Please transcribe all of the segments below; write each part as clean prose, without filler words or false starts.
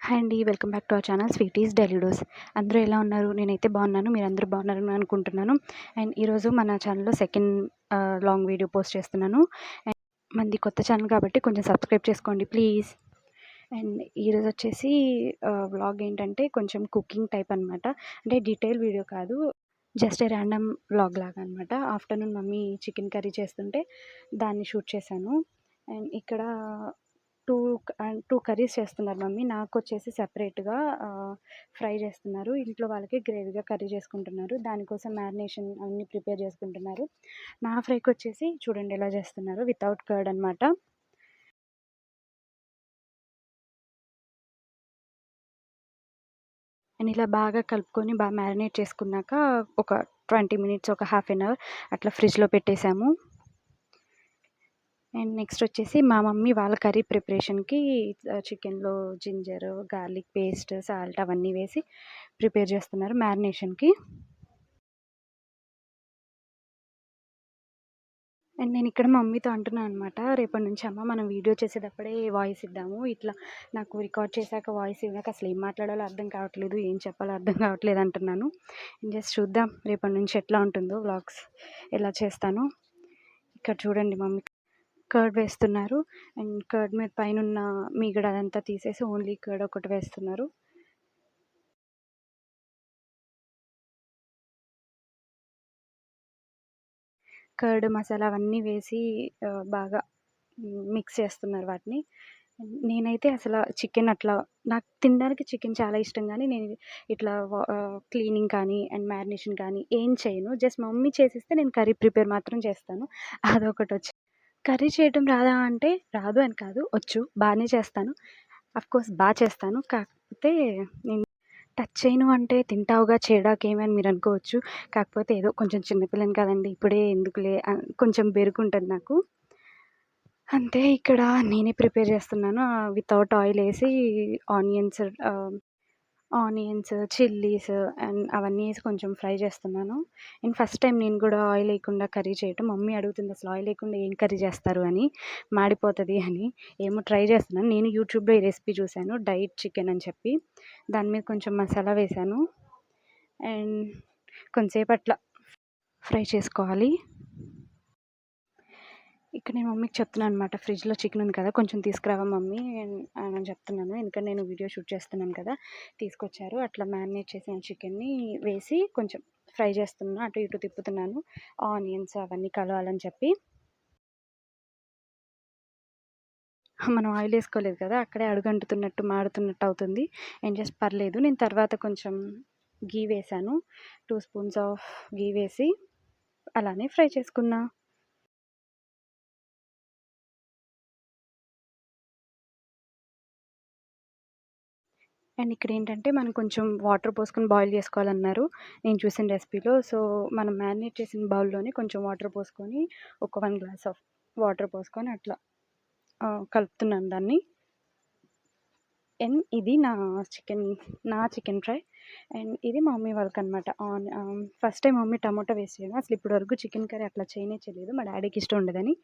Hi అండి. Welcome back to our channel sweeties daily dose. అందరూ ఎలా ఉన్నారు? నేనైతే బాగున్నాను. మీరందరూ బాగున్నారని అనుకుంటున్నాను. అండ్ ఈరోజు మన ఛానల్‌లో సెకండ్ లాంగ్ వీడియో పోస్ట్ చేస్తున్నాను. అండ్ మనది కొత్త ఛానల్ కాబట్టి కొంచెం సబ్స్క్రైబ్ చేసుకోండి ప్లీజ్. అండ్ ఈరోజు వచ్చేసి వ్లాగ్ ఏంటంటే కొంచెం కుకింగ్ టైప్ అనమాట. అంటే డీటెయిల్ వీడియో కాదు. జస్ట్ ర్యాండమ్ వ్లాగ్ లాగా అనమాట. ఆఫ్టర్నూన్ మమ్మీ చికెన్ కర్రీ చేస్తుంటే దాన్ని షూట్ చేశాను. అండ్ ఇక్కడ 2 కర్రీస్ చేస్తున్నారు మమ్మీ. నాకొచ్చేసి సెపరేట్‌గా ఫ్రై చేస్తున్నారు. ఇంట్లో వాళ్ళకి గ్రేవీగా కర్రీ చేసుకుంటున్నారు. దానికోసం మ్యారినేషన్ అన్నీ ప్రిపేర్ చేసుకుంటున్నారు. నా ఫ్రైకొచ్చేసి చూడండి ఎలా చేస్తున్నారు, వితౌట్ కర్డ్ అనమాట. అండ్ ఇలా బాగా కలుపుకొని మ్యారినేట్ చేసుకున్నాక ఒక 20 మినిట్స్, ఒక హాఫ్ ఎన్ అవర్ అట్లా ఫ్రిడ్జ్‌లో పెట్టేసాము. అండ్ నెక్స్ట్ వచ్చేసి మా మమ్మీ వాళ్ళ కర్రీ ప్రిపరేషన్‌కి చికెన్‌లో జింజర్, గార్లిక్ పేస్ట్, సాల్ట్ అవన్నీ వేసి ప్రిపేర్ చేస్తున్నారు మ్యారినేషన్‌కి. అండ్ నేను ఇక్కడ మా మమ్మీతో అంటున్నాను అనమాట, రేపటి నుంచి అమ్మ మనం వీడియో చేసేటప్పుడే వాయిస్ ఇద్దాము. ఇట్లా నాకు రికార్డ్ చేశాక వాయిస్ ఇవ్వక అసలు ఏం మాట్లాడాలో అర్థం కావట్లేదు, ఏం చెప్పాలో అర్థం కావట్లేదు అంటున్నాను. జస్ట్ చూద్దాం రేపటి నుంచి ఎట్లా ఉంటుందో వ్లాగ్స్ ఎలా చేస్తానో. ఇక్కడ చూడండి మమ్మీ కర్డ్ వేస్తున్నారు. అండ్ కర్డ్ మీద పైనున్న మీగడ అదంతా తీసేసి ఓన్లీ కర్డ్ ఒకటి వేస్తున్నారు. కర్డ్ మసాలా అవన్నీ వేసి బాగా మిక్స్ చేస్తున్నారు వాటిని. నేనైతే అసలు చికెన్ అట్లా నాకు తినడానికి చికెన్ చాలా ఇష్టం కానీ నేను ఇట్లా క్లీనింగ్ కానీ అండ్ మ్యారినేషన్ కానీ ఏం చేయను. జస్ట్ మా మమ్మీ చేసిస్తే నేను కర్రీ ప్రిపేర్ మాత్రం చేస్తాను. అదొకటొచ్చు. కర్రీ చేయటం రాదా అంటే రాదు అని కాదు, వచ్చు. బానే చేస్తాను. అఫ్‌కోర్స్ చేస్తాను. కాకపోతే నేను టచ్ చేయను అంటే తింటావుగా చేయడాకేమి మీరనుకోవచ్చు. కాకపోతే ఏదో కొంచెం చిన్న పిల్లని కదండీ! ఇప్పుడే ఎందుకులే కొంచెం బెరుకుంటది నాకు. అంతే ఇక్కడ నేనే ప్రిపేర్ చేస్తున్నాను. వితౌట్ ఆయిలేసి ఆనియన్స్ చిల్లీస్ అండ్ అవన్నీ ఏసి కొంచెం ఫ్రై చేస్తున్నాను. అండ్ ఫస్ట్ టైం నేను గూడా ఆయిల్ ఏయకుండా కర్రీ చేయటం. మమ్మీ అడుగుతుంది అసలు ఆయిల్ ఏయకుండా ఏం కర్రీ చేస్తారు అని, మాడిపోతది అని. ఏమో ట్రై చేస్తున్నాను. నేను యూట్యూబ్‌లో ఈ రెసిపీ చూసాను, డైట్ చికెన్ అని చెప్పి. దాని మీద కొంచెం మసాలా వేశాను. అండ్ కొంతసేపు అట్లా ఫ్రై చేసుకోవాలి. ఇక్కడ నేను మమ్మీకి చెప్తున్నాను అనమాట, ఫ్రిడ్జ్‌లో చికెన్ ఉంది కదా, కొంచెం తీసుకురావా మమ్మీ అని చెప్తున్నాను. ఎందుకంటే నేను వీడియో షూట్ చేస్తున్నాను కదా. తీసుకొచ్చారు. అట్లా మ్యారినేట్ చేసిన చికెన్‌ని వేసి కొంచెం ఫ్రై చేస్తున్నా. అటు ఇటు తిప్పుతున్నాను. ఆనియన్స్ అవన్నీ కలవాలని చెప్పి. మనం ఆయిల్ వేసుకోలేదు కదా, అక్కడే అడుగంటుతున్నట్టు మాడుతున్నట్టు అవుతుంది. అండ్ జస్ట్ పర్లేదు. నేను తర్వాత కొంచెం ఘీ వేశాను. 2 స్పూన్స్ ఆఫ్ ఘీ వేసి అలానే ఫ్రై చేసుకున్నా. అండ్ ఇక్కడేంటంటే మనం కొంచెం వాటర్ పోసుకొని బాయిల్ చేసుకోవాలన్నారు నేను చూసిన రెసిపీలో. సో, మనం మ్యారినేట్ చేసిన బౌల్‌లోనే కొంచెం వాటర్ పోసుకొని ఒక 1 గ్లాస్ ఆఫ్ వాటర్ పోసుకొని అట్లా కలుపుతున్నాను దాన్ని. అండ్ ఇది నా చికెన్ ఫ్రై. అండ్ ఇది మా మమ్మీ వాళ్ళకనమాట. ఫస్ట్ టైం మమ్మీ టమాటో వేసి చేయడం. అసలు ఇప్పటి వరకు చికెన్ కర్రీ అట్లా చేయలేదు. మా డాడీకి ఇష్టం ఉండదని.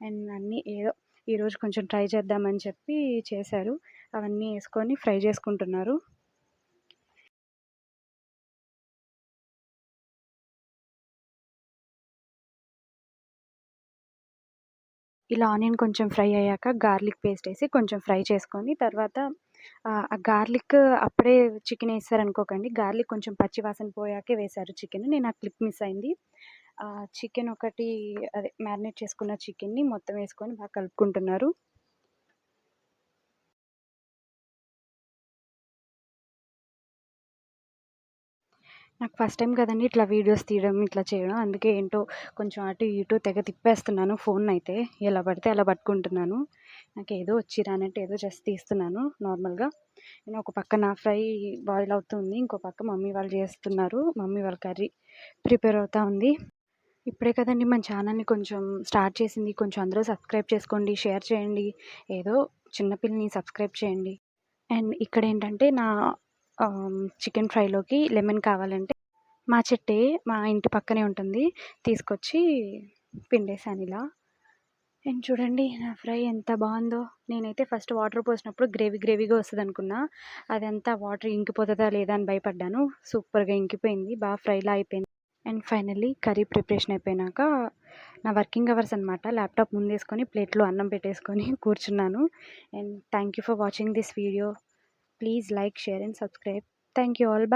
అండ్ అన్నీ ఏదో ఈరోజు కొంచెం ట్రై చేద్దామని చెప్పి చేశారు. అవన్నీ ఏసుకొని ఫ్రై చేసుకుంటున్నారు. ఇలా ఆనియన్ కొంచెం ఫ్రై అయ్యాక గార్లిక్ పేస్ట్ ఏసి కొంచెం ఫ్రై చేసుకొని తర్వాత ఆ గార్లిక్ అప్పుడే చికెన్ ఏసారనుకోకండి. గార్లిక్ కొంచెం పచ్చి వాసన పోయాకే వేశారు చికెన్. నేను ఆ క్లిప్ మిస్ అయింది. చికెన్ ఒకటి అదే మ్యారినేట్ చేసుకున్న చికెన్‌ని మొత్తం ఏసుకొని బాగా కలుపుకుంటున్నారు. నాకు ఫస్ట్ టైం కదండీ ఇట్లా వీడియోస్ తీయడం, ఇట్లా చేయడం. అందుకే ఏంటో కొంచెం అటు ఇటు తెగ తిప్పేస్తున్నాను ఫోన్నయితే. ఎలా పడితే అలా పట్టుకుంటున్నాను. నాకేదో వచ్చి రానట్టు ఏదో జస్ట్ తీస్తున్నాను నార్మల్‌గా. నేను ఒక పక్క నా ఫ్రై బాయిల్ అవుతుంది. ఇంకో పక్క మమ్మీ వాళ్ళు చేస్తున్నారు. మమ్మీ వాళ్ళ కర్రీ ప్రిపేర్ అవుతా ఉంది. ఇప్పుడే కదండీ మన ఛానల్‌ని కొంచెం స్టార్ట్ చేసింది. కొంచెం అందరూ సబ్స్క్రైబ్ చేసుకోండి, షేర్ చేయండి. ఏదో చిన్న పిల్లని సబ్స్క్రైబ్ చేయండి. అండ్ ఇక్కడేంటంటే నా చికెన్ ఫ్రైలోకి లెమన్ కావాలంటే మా చెట్టే మా ఇంటి పక్కనే ఉంటుంది. తీసుకొచ్చి పిండేసాను ఇలా. అండ్ చూడండి నా ఫ్రై ఎంత బాగుందో. నేనైతే ఫస్ట్ వాటర్ పోసినప్పుడు గ్రేవీగా వస్తుందనుకున్నా. అదంతా వాటర్ ఇంకిపోతుందా లేదా అని భయపడ్డాను. సూపర్‌గా ఇంకిపోయింది. ఫ్రైలా అయిపోయింది. అండ్ ఫైనల్లీ కర్రీ ప్రిపరేషన్ అయిపోయినాక నా వర్కింగ్ అవర్స్ అనమాట. ల్యాప్‌టాప్ ముందేసుకొని ప్లేట్‌లో అన్నం పెట్టేసుకొని కూర్చున్నాను. And thank you for watching this video. Please like, share and subscribe. Thank you all.